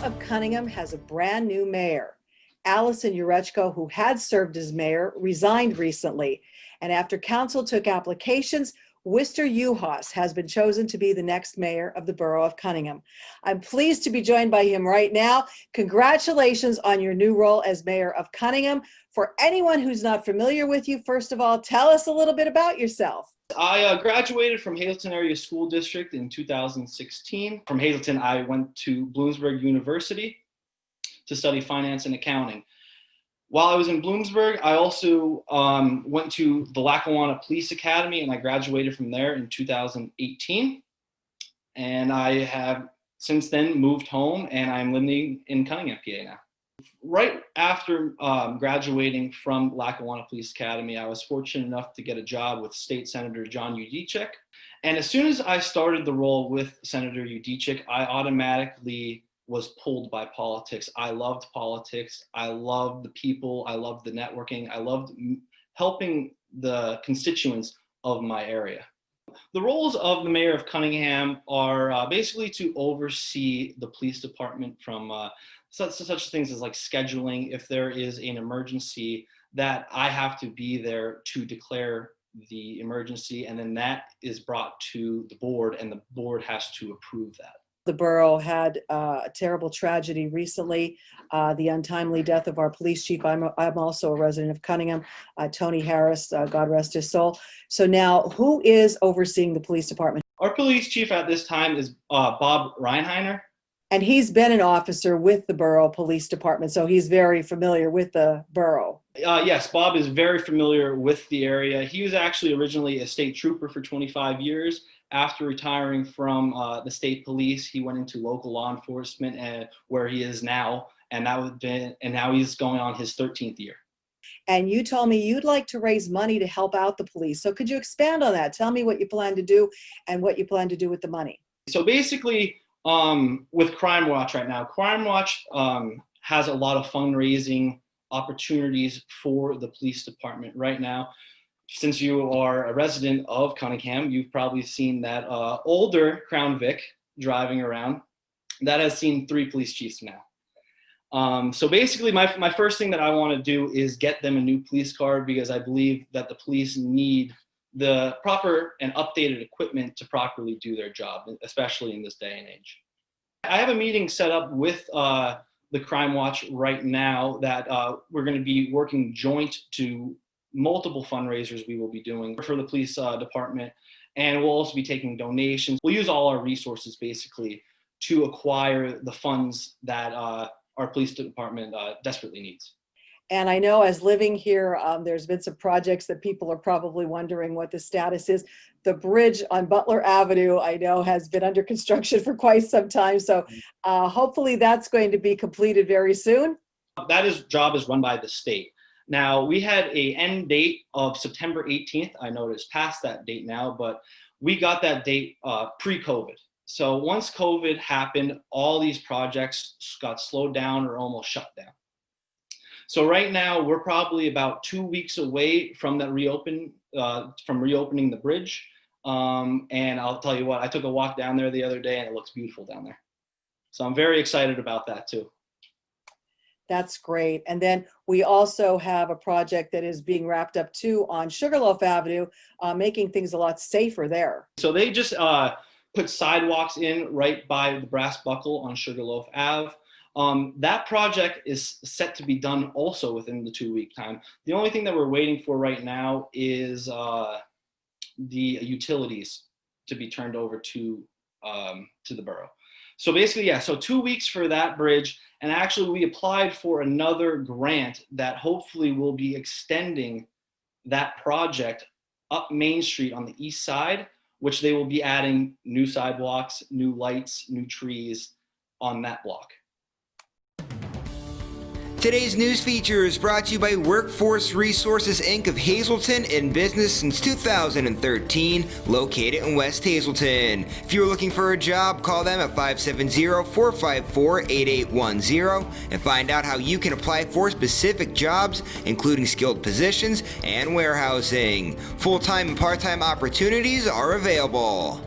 of Conyngham has a brand new mayor. Allison Urechko, who had served as mayor, resigned recently. And after council took applications, Worcester Uhas has been chosen to be the next mayor of the borough of Conyngham. I'm pleased to be joined by him right now. Congratulations on your new role as mayor of Conyngham. For anyone who's not familiar with you, first of all, tell us a little bit about yourself. I graduated from Hazleton Area School District in 2016. From Hazleton, I went to Bloomsburg University to study finance and accounting. While I was in Bloomsburg, I also went to the Lackawanna Police Academy, and I graduated from there in 2018. And I have since then moved home, and I'm living in Conyngham, PA now. Right after graduating from Lackawanna Police Academy, I was fortunate enough to get a job with State Senator John Udicek. And as soon as I started the role with Senator Udicek, I automatically was pulled by politics. I loved politics. I loved the people. I loved the networking. I loved helping the constituents of my area. The roles of the mayor of Conyngham are basically to oversee the police department from such things as like scheduling. If there is an emergency, that I have to be there to declare the emergency, and then that is brought to the board, and the board has to approve that. The borough had a terrible tragedy recently, the untimely death of our police chief. I'm also a resident of Conyngham, Tony Harris, God rest his soul. So now, who is overseeing the police department? Our police chief at this time is Bob Reinheiner. And he's been an officer with the borough police department, so he's very familiar with the borough. Yes, Bob is very familiar with the area. He was actually originally a state trooper for 25 years. After retiring from the state police, he went into local law enforcement, and where he is now, and now he's going on his 13th year. And you told me you'd like to raise money to help out the police. So could you expand on that? Tell me what you plan to do and what you plan to do with the money. So basically, with Crime Watch right now, Crime Watch has a lot of fundraising opportunities for the police department right now. Since you are a resident of Conyngham, you've probably seen that older Crown Vic driving around. That has seen 3 police chiefs now. So basically, my first thing that I want to do is get them a new police car, because I believe that the police need the proper and updated equipment to properly do their job, especially in this day and age. I have a meeting set up with the Crime Watch right now that we're going to be working joint to multiple fundraisers we will be doing for the police department, and we'll also be taking donations. We'll use all our resources basically to acquire the funds that our police department desperately needs. And I know, as living here, there's been some projects that people are probably wondering what the status is. The bridge on Butler Avenue, I know, has been under construction for quite some time. So hopefully that's going to be completed very soon. That job is run by the state. Now, we had an end date of September 18th. I know it's past that date now, but we got that date pre-COVID. So once COVID happened, all these projects got slowed down or almost shut down. So right now, we're probably about 2 weeks away from that reopening the bridge. And I'll tell you what, I took a walk down there the other day, and it looks beautiful down there. So I'm very excited about that too. That's great. And then we also have a project that is being wrapped up too on Sugarloaf Avenue, making things a lot safer there. So they just put sidewalks in right by the brass buckle on Sugarloaf Ave. That project is set to be done also within the 2-week time. The only thing that we're waiting for right now is the utilities to be turned over to the borough. So basically, yeah, so 2 weeks for that bridge. And actually, we applied for another grant that hopefully will be extending that project up Main Street on the east side, which they will be adding new sidewalks, new lights, new trees on that block. Today's news feature is brought to you by Workforce Resources Inc. of Hazleton, in business since 2013, located in West Hazleton. If you're looking for a job, call them at 570-454-8810 and find out how you can apply for specific jobs, including skilled positions and warehousing. Full-time and part-time opportunities are available.